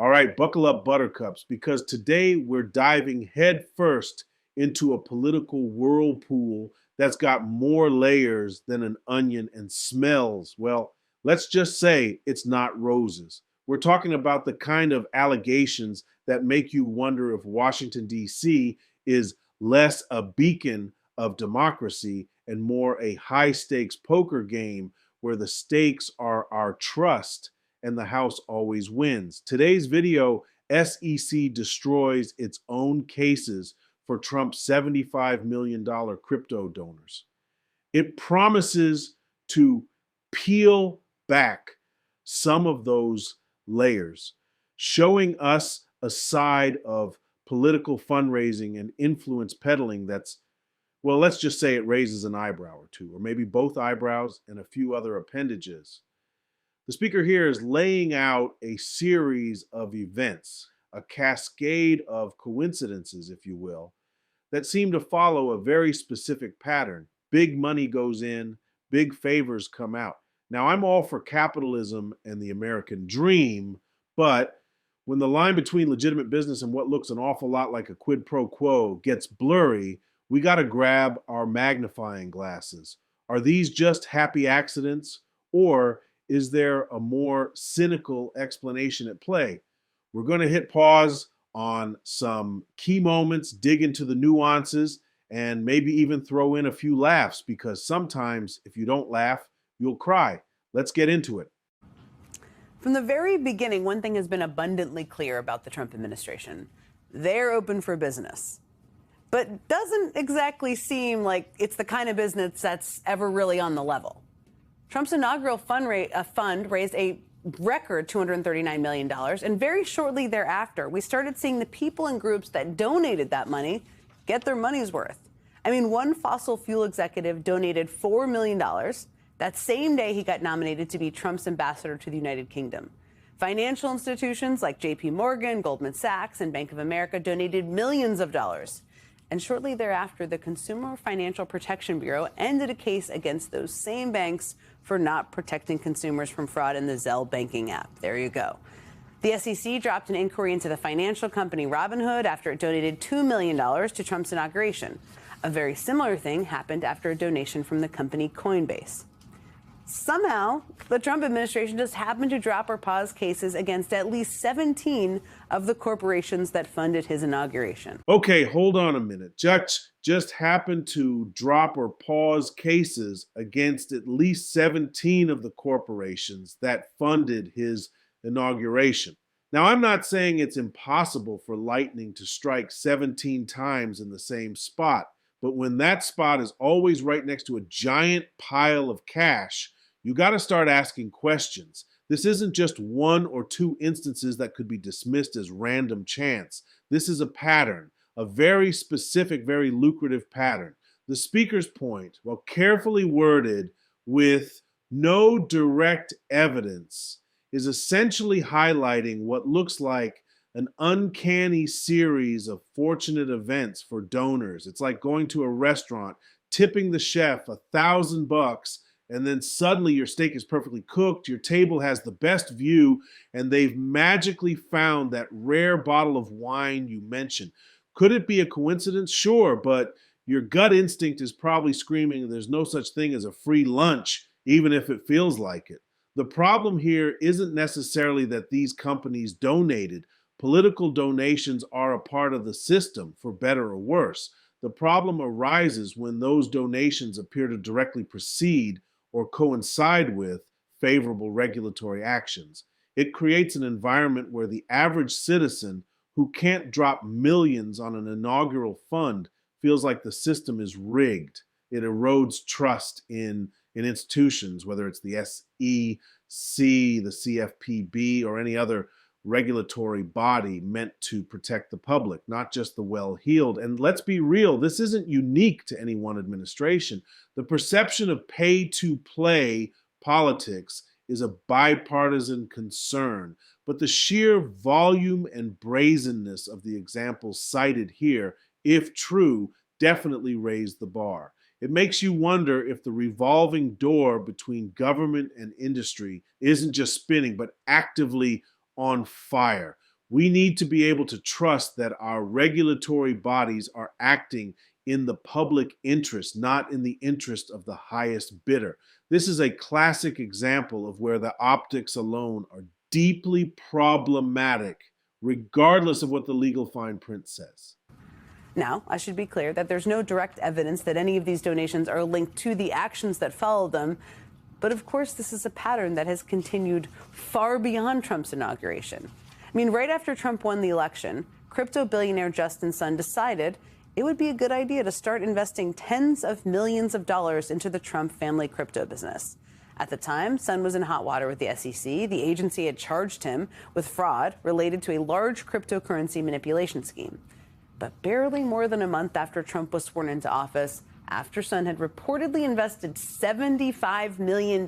All right, buckle up, buttercups, because today we're diving headfirst into a political whirlpool that's got more layers than an onion and smells, well, let's just say it's not roses. We're talking about the kind of allegations that make you wonder if Washington, D.C. is less a beacon of democracy and more a high stakes poker game where the stakes are our trust and the House always wins. Today's video, SEC destroys its own cases for Trump's $75 million crypto donors. It promises to peel back some of those layers, showing us a side of political fundraising and influence peddling that's, well, let's just say it raises an eyebrow or two, or maybe both eyebrows and a few other appendages. The speaker here is laying out a series of events, a cascade of coincidences, if you will, that seem to follow a very specific pattern. Big money goes in, big favors come out. Now, I'm all for capitalism and the American dream, but when the line between legitimate business and what looks an awful lot like a quid pro quo gets blurry, we got to grab our magnifying glasses. Are these just happy accidents, or is there a more cynical explanation at play? We're going to hit pause on some key moments, dig into the nuances, and maybe even throw in a few laughs, because sometimes if you don't laugh, you'll cry. Let's get into it. From the very beginning, one thing has been abundantly clear about the Trump administration. They're open for business. But doesn't exactly seem like it's the kind of business that's ever really on the level. Trump's inaugural fund raised a record $239 million, and very shortly thereafter, we started seeing the people and groups that donated that money get their money's worth. I mean, one fossil fuel executive donated $4 million. That same day, he got nominated to be Trump's ambassador to the United Kingdom. Financial institutions like J.P. Morgan, Goldman Sachs, and Bank of America donated millions of dollars. And shortly thereafter, the Consumer Financial Protection Bureau ended a case against those same banks for not protecting consumers from fraud in the Zelle banking app. There you go. The SEC dropped an inquiry into the financial company Robinhood after it donated $2 million to Trump's inauguration. A very similar thing happened after a donation from the company Coinbase. Somehow, the Trump administration just happened to drop or pause cases against at least 17 of the corporations that funded his inauguration. Okay, hold on a minute. Just happened to drop or pause cases against at least 17 of the corporations that funded his inauguration. Now, I'm not saying it's impossible for lightning to strike 17 times in the same spot, but when that spot is always right next to a giant pile of cash, you got to start asking questions. This isn't just one or two instances that could be dismissed as random chance. This is a pattern, a very specific, very lucrative pattern. The speaker's point, well, carefully worded with no direct evidence, is essentially highlighting what looks like an uncanny series of fortunate events for donors. It's like going to a restaurant, tipping the chef $1,000, and then suddenly your steak is perfectly cooked, your table has the best view, and they've magically found that rare bottle of wine you mentioned. Could it be a coincidence? Sure, but your gut instinct is probably screaming there's no such thing as a free lunch, even if it feels like it. The problem here isn't necessarily that these companies donated. Political donations are a part of the system, for better or worse. The problem arises when those donations appear to directly precede or coincide with favorable regulatory actions. It creates an environment where the average citizen who can't drop millions on an inaugural fund feels like the system is rigged. It erodes trust in institutions, whether it's the SEC, the CFPB, or any other regulatory body meant to protect the public, not just the well-heeled. And let's be real, this isn't unique to any one administration. The perception of pay-to-play politics is a bipartisan concern, but the sheer volume and brazenness of the examples cited here, if true, definitely raised the bar. It makes you wonder if the revolving door between government and industry isn't just spinning, but actively on fire. We need to be able to trust that our regulatory bodies are acting in the public interest, not in the interest of the highest bidder. This is a classic example of where the optics alone are deeply problematic, regardless of what the legal fine print says. Now, I should be clear that there's no direct evidence that any of these donations are linked to the actions that followed them. But of course, this is a pattern that has continued far beyond Trump's inauguration. I mean, right after Trump won the election, crypto billionaire Justin Sun decided it would be a good idea to start investing tens of millions of dollars into the Trump family crypto business. At the time, Sun was in hot water with the SEC. The agency had charged him with fraud related to a large cryptocurrency manipulation scheme. But barely more than a month after Trump was sworn into office, after Sun had reportedly invested $75 million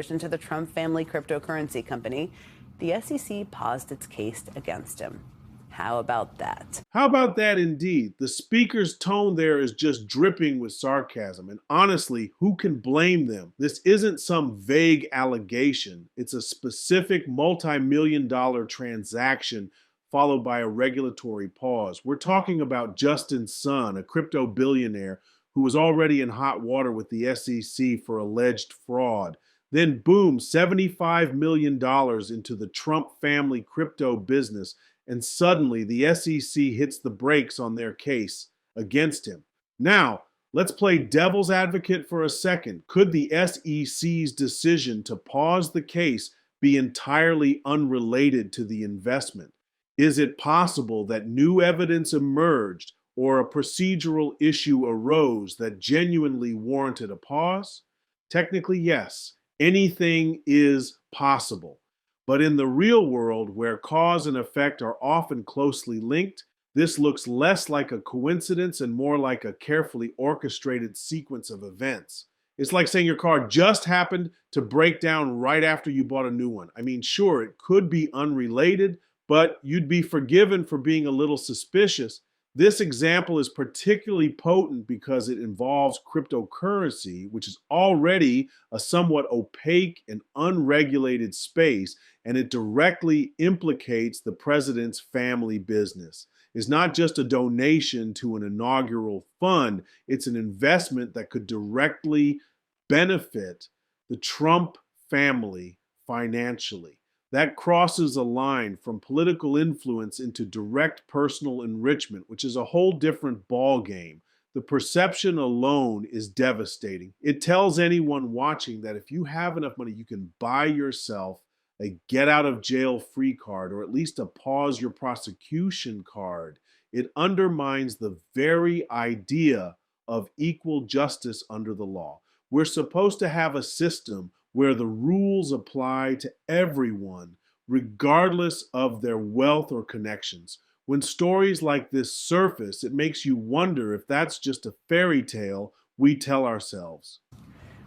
into the Trump family cryptocurrency company, the SEC paused its case against him. How about that? How about that indeed? The speaker's tone there is just dripping with sarcasm. And honestly, who can blame them? This isn't some vague allegation. It's a specific multi-million-dollar transaction followed by a regulatory pause. We're talking about Justin Sun, a crypto billionaire who was already in hot water with the SEC for alleged fraud. Then boom, $75 million into the Trump family crypto business, and suddenly the SEC hits the brakes on their case against him. Now, let's play devil's advocate for a second. Could the SEC's decision to pause the case be entirely unrelated to the investment? Is it possible that new evidence emerged or a procedural issue arose that genuinely warranted a pause? Technically, yes. Anything is possible. But in the real world, where cause and effect are often closely linked, this looks less like a coincidence and more like a carefully orchestrated sequence of events. It's like saying your car just happened to break down right after you bought a new one. I mean, sure, it could be unrelated, but you'd be forgiven for being a little suspicious. This example is particularly potent because it involves cryptocurrency, which is already a somewhat opaque and unregulated space, and it directly implicates the president's family business. It's not just a donation to an inaugural fund, it's an investment that could directly benefit the Trump family financially. That crosses a line from political influence into direct personal enrichment, which is a whole different ballgame. The perception alone is devastating. It tells anyone watching that if you have enough money, you can buy yourself a get out of jail free card, or at least a pause your prosecution card. It undermines the very idea of equal justice under the law. We're supposed to have a system where the rules apply to everyone, regardless of their wealth or connections. When stories like this surface, it makes you wonder if that's just a fairy tale we tell ourselves.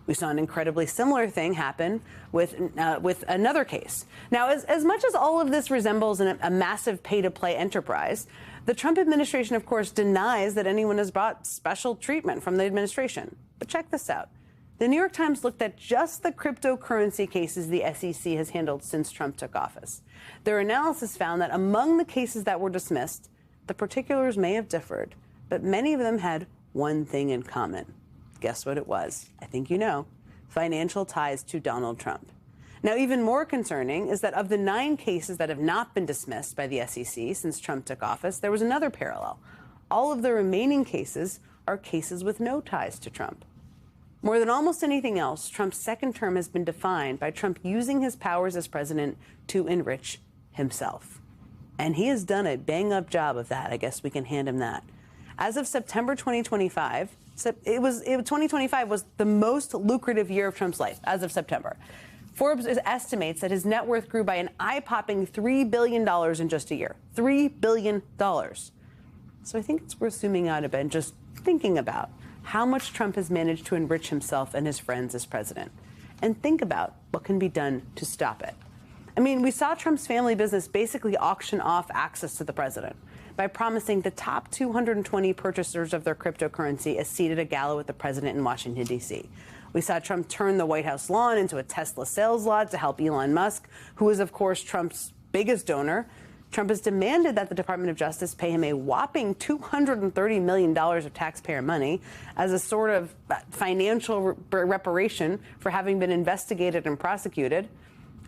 We saw an incredibly similar thing happen with another case. Now, as much as all of this resembles a massive pay-to-play enterprise, the Trump administration, of course, denies that anyone has brought special treatment from the administration. But check this out. The New York Times looked at just the cryptocurrency cases the SEC has handled since Trump took office. Their analysis found that among the cases that were dismissed, the particulars may have differed, but many of them had one thing in common. Guess what it was? I think you know. Financial ties to Donald Trump. Now, even more concerning is that of the 9 cases that have not been dismissed by the SEC since Trump took office, there was another parallel. All of the remaining cases are cases with no ties to Trump. More than almost anything else, Trump's second term has been defined by Trump using his powers as president to enrich himself. And he has done a bang-up job of that. I guess we can hand him that. As of September 2025, 2025 was the most lucrative year of Trump's life, as of September. Forbes estimates that his net worth grew by an eye-popping $3 billion in just a year. $3 billion. So I think it's worth zooming out a bit and just thinking about how much Trump has managed to enrich himself and his friends as president. And think about what can be done to stop it. I mean, we saw Trump's family business basically auction off access to the president by promising the top 220 purchasers of their cryptocurrency a seat at a gala with the president in Washington, D.C. We saw Trump turn the White House lawn into a Tesla sales lot to help Elon Musk, who is, of course, Trump's biggest donor, Trump has demanded that the Department of Justice pay him a whopping $230 million of taxpayer money as a sort of financial reparation for having been investigated and prosecuted.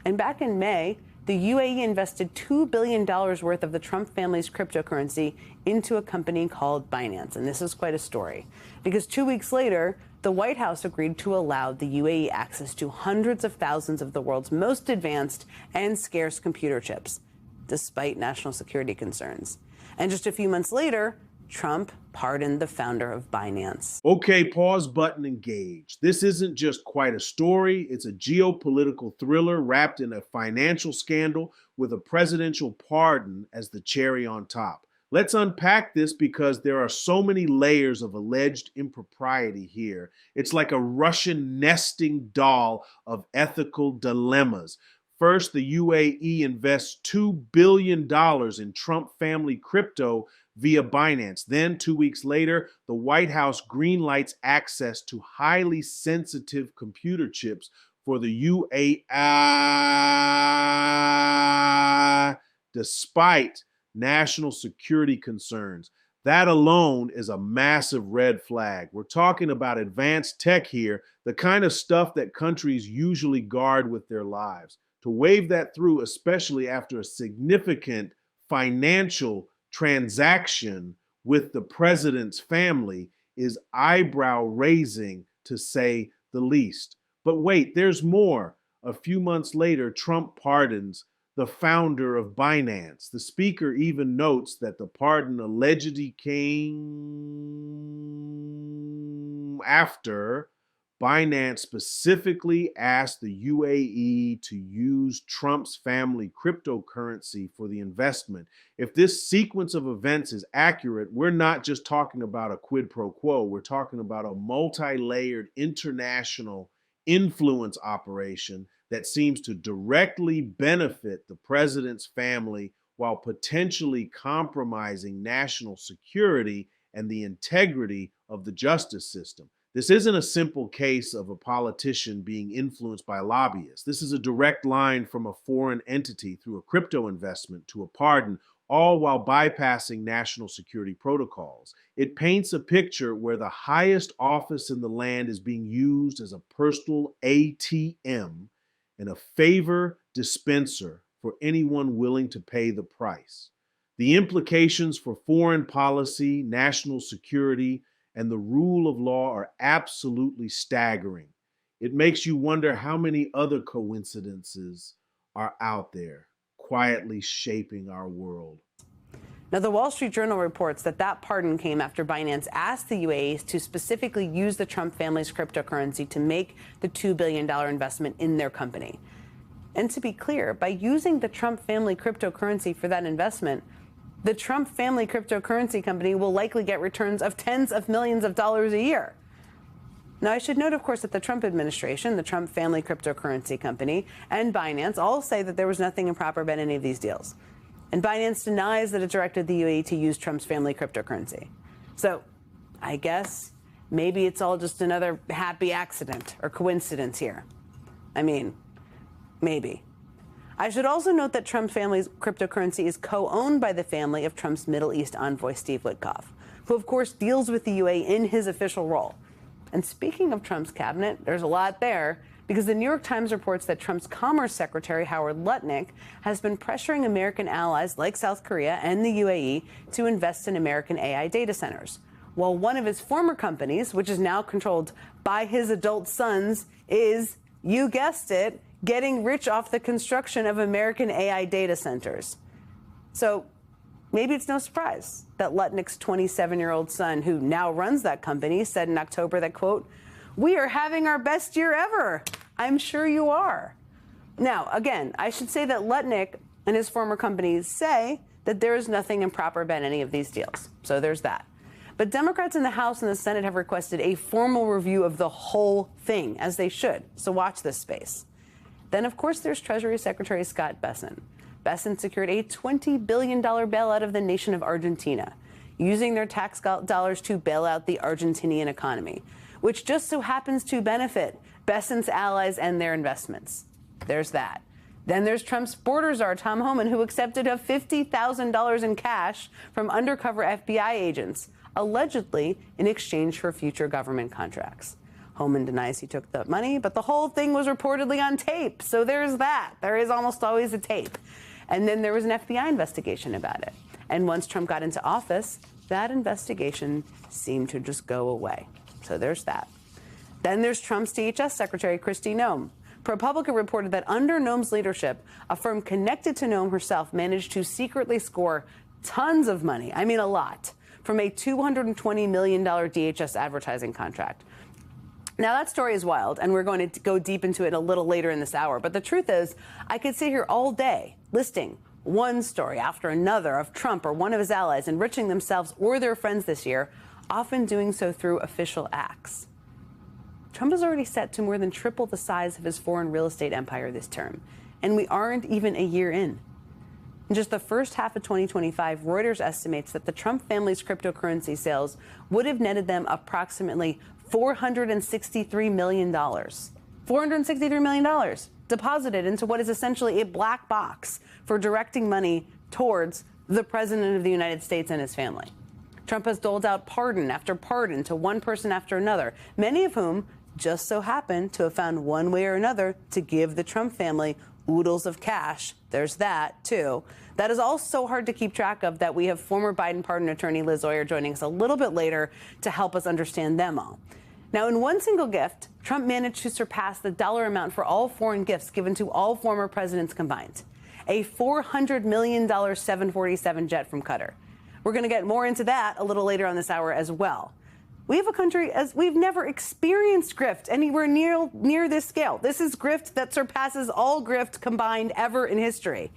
And back in May, the UAE invested $2 billion worth of the Trump family's cryptocurrency into a company called Binance. And this is quite a story, because 2 weeks later, the White House agreed to allow the UAE access to hundreds of thousands of the world's most advanced and scarce computer chips, despite national security concerns. And just a few months later, Trump pardoned the founder of Binance. Okay, pause button engaged. This isn't just quite a story. It's a geopolitical thriller wrapped in a financial scandal with a presidential pardon as the cherry on top. Let's unpack this because there are so many layers of alleged impropriety here. It's like a Russian nesting doll of ethical dilemmas. First, the UAE invests $2 billion in Trump family crypto via Binance. Then, 2 weeks later, the White House greenlights access to highly sensitive computer chips for the UAE, despite national security concerns. That alone is a massive red flag. We're talking about advanced tech here, the kind of stuff that countries usually guard with their lives. To wave that through, especially after a significant financial transaction with the president's family, is eyebrow-raising, to say the least. But wait, there's more. A few months later, Trump pardons the founder of Binance. The speaker even notes that the pardon allegedly came after Binance specifically asked the UAE to use Trump's family cryptocurrency for the investment. If this sequence of events is accurate, we're not just talking about a quid pro quo. We're talking about a multi-layered international influence operation that seems to directly benefit the president's family while potentially compromising national security and the integrity of the justice system. This isn't a simple case of a politician being influenced by lobbyists. This is a direct line from a foreign entity through a crypto investment to a pardon, all while bypassing national security protocols. It paints a picture where the highest office in the land is being used as a personal ATM and a favor dispenser for anyone willing to pay the price. The implications for foreign policy, national security, and the rule of law are absolutely staggering. It makes you wonder how many other coincidences are out there quietly shaping our world. Now, the Wall Street Journal reports that pardon came after Binance asked the UAE to specifically use the Trump family's cryptocurrency to make the $2 billion investment in their company. And to be clear, by using the Trump family cryptocurrency for that investment, the Trump family cryptocurrency company will likely get returns of tens of millions of dollars a year. Now, I should note, of course, that the Trump administration, the Trump family cryptocurrency company, and Binance all say that there was nothing improper about any of these deals. And Binance denies that it directed the UAE to use Trump's family cryptocurrency. So I guess maybe it's all just another happy accident or coincidence here. I mean, maybe. I should also note that Trump's family's cryptocurrency is co-owned by the family of Trump's Middle East envoy, Steve Witkoff, who, of course, deals with the UAE in his official role. And speaking of Trump's cabinet, there's a lot there, because the New York Times reports that Trump's Commerce Secretary, Howard Lutnick, has been pressuring American allies like South Korea and the UAE to invest in American AI data centers, while one of his former companies, which is now controlled by his adult sons, is, you guessed it, getting rich off the construction of American AI data centers. So maybe it's no surprise that Lutnick's 27-year-old son, who now runs that company, said in October that, quote, "We are having our best year ever. I'm sure you are." Now, again, I should say that Lutnick and his former companies say that there is nothing improper about any of these deals. So there's that. But Democrats in the House and the Senate have requested a formal review of the whole thing, as they should. So watch this space. Then, of course, there's Treasury Secretary Scott Bessent. Bessent secured a $20 billion bailout of the nation of Argentina, using their tax dollars to bail out the Argentinian economy, which just so happens to benefit Bessent's allies and their investments. There's that. Then there's Trump's border czar, Tom Homan, who accepted a $50,000 in cash from undercover FBI agents, allegedly in exchange for future government contracts. Homan denies he took the money, but the whole thing was reportedly on tape. So there's that. There is almost always a tape. And then there was an FBI investigation about it. And once Trump got into office, that investigation seemed to just go away. So there's that. Then there's Trump's DHS Secretary, Kristi Noem. ProPublica reported that under Noem's leadership, a firm connected to Noem herself managed to secretly score tons of money, I mean a lot, from a $220 million DHS advertising contract. Now, that story is wild, and we're going to go deep into it a little later in this hour. But the truth is, I could sit here all day listing one story after another of Trump or one of his allies enriching themselves or their friends this year, often doing so through official acts. Trump is already set to more than triple the size of his foreign real estate empire this term, and we aren't even a year in. In just the first half of 2025, Reuters estimates that the Trump family's cryptocurrency sales would have netted them approximately $463 million. $463 million deposited into what is essentially a black box for directing money towards the President of the United States and his family. Trump has doled out pardon after pardon to one person after another, many of whom just so happen to have found one way or another to give the Trump family oodles of cash. There's that, too. That is all so hard to keep track of that we have former Biden pardon attorney Liz Oyer joining us a little bit later to help us understand them all. Now, in one single gift, Trump managed to surpass the dollar amount for all foreign gifts given to all former presidents combined. A $400 million 747 jet from Qatar. We're going to get more into that a little later on this hour as well. We have a country as we've never experienced grift anywhere near this scale. This is grift that surpasses all grift combined ever in history.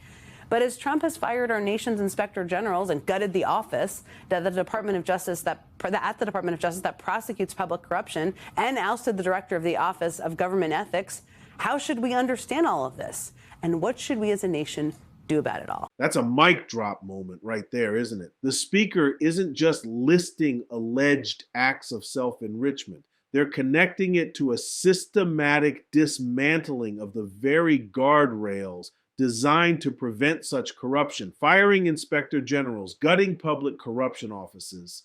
But as Trump has fired our nation's inspector generals and gutted the office at the Department of Justice that prosecutes public corruption and ousted the director of the Office of Government Ethics, how should we understand all of this? And what should we as a nation do about it all? That's a mic drop moment right there, isn't it? The speaker isn't just listing alleged acts of self-enrichment. They're connecting it to a systematic dismantling of the very guardrails designed to prevent such corruption, firing inspector generals, gutting public corruption offices,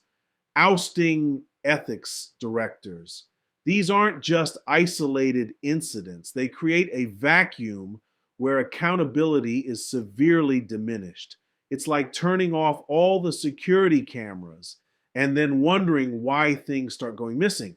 ousting ethics directors. These aren't just isolated incidents. They create a vacuum where accountability is severely diminished. It's like turning off all the security cameras and then wondering why things start going missing.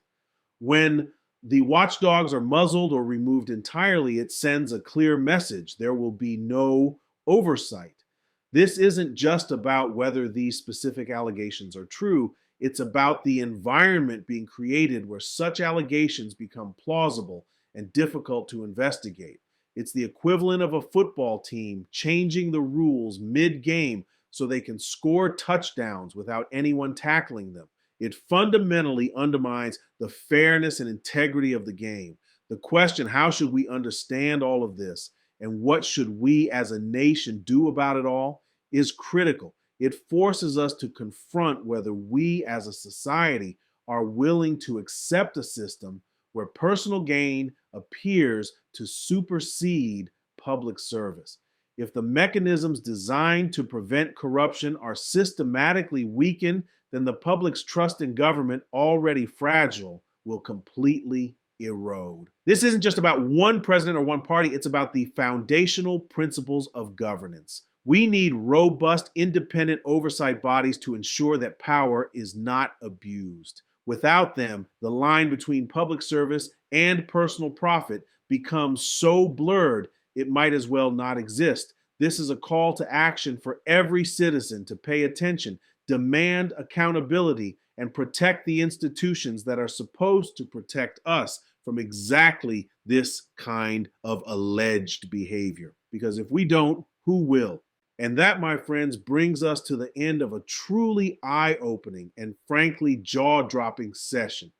When the watchdogs are muzzled or removed entirely, it sends a clear message. There will be no oversight. This isn't just about whether these specific allegations are true. It's about the environment being created where such allegations become plausible and difficult to investigate. It's the equivalent of a football team changing the rules mid-game so they can score touchdowns without anyone tackling them. It fundamentally undermines the fairness and integrity of the game. The question, how should we understand all of this and what should we as a nation do about it all, is critical. It forces us to confront whether we as a society are willing to accept a system where personal gain appears to supersede public service. If the mechanisms designed to prevent corruption are systematically weakened, then the public's trust in government, already fragile, will completely erode. This isn't just about one president or one party, it's about the foundational principles of governance. We need robust, independent oversight bodies to ensure that power is not abused. Without them, the line between public service and personal profit becomes so blurred it might as well not exist. This is a call to action for every citizen to pay attention, demand accountability, and protect the institutions that are supposed to protect us from exactly this kind of alleged behavior. Because if we don't, who will? And that, my friends, brings us to the end of a truly eye-opening and frankly jaw-dropping session.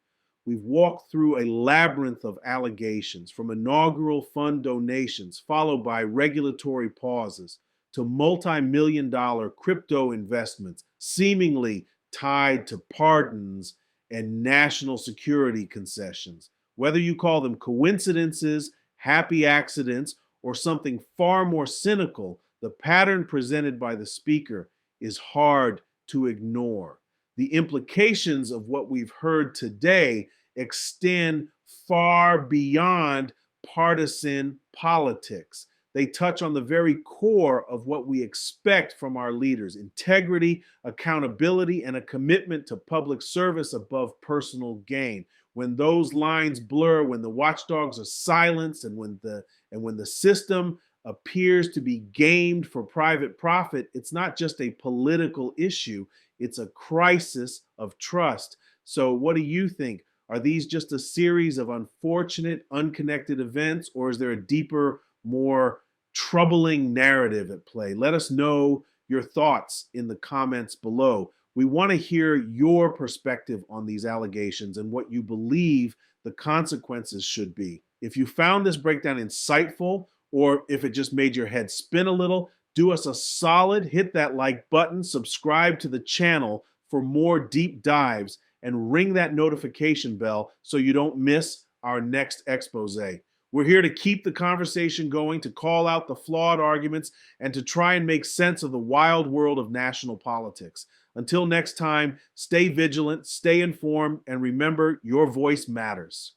We've walked through a labyrinth of allegations, from inaugural fund donations followed by regulatory pauses to multi-million-dollar crypto investments seemingly tied to pardons and national security concessions. Whether you call them coincidences, happy accidents, or something far more cynical, the pattern presented by the speaker is hard to ignore. The implications of what we've heard today extend far beyond partisan politics. They touch on the very core of what we expect from our leaders: integrity, accountability, and a commitment to public service above personal gain. When those lines blur, when the watchdogs are silenced, and when the system appears to be gamed for private profit, it's not just a political issue, it's a crisis of trust. So, what do you think? Are these just a series of unfortunate, unconnected events, or is there a deeper, more troubling narrative at play? Let us know your thoughts in the comments below. We want to hear your perspective on these allegations and what you believe the consequences should be. If you found this breakdown insightful, or if it just made your head spin a little, do us a solid, hit that like button, subscribe to the channel for more deep dives, and ring that notification bell so you don't miss our next expose. We're here to keep the conversation going, to call out the flawed arguments, and to try and make sense of the wild world of national politics. Until next time, stay vigilant, stay informed, and remember, your voice matters.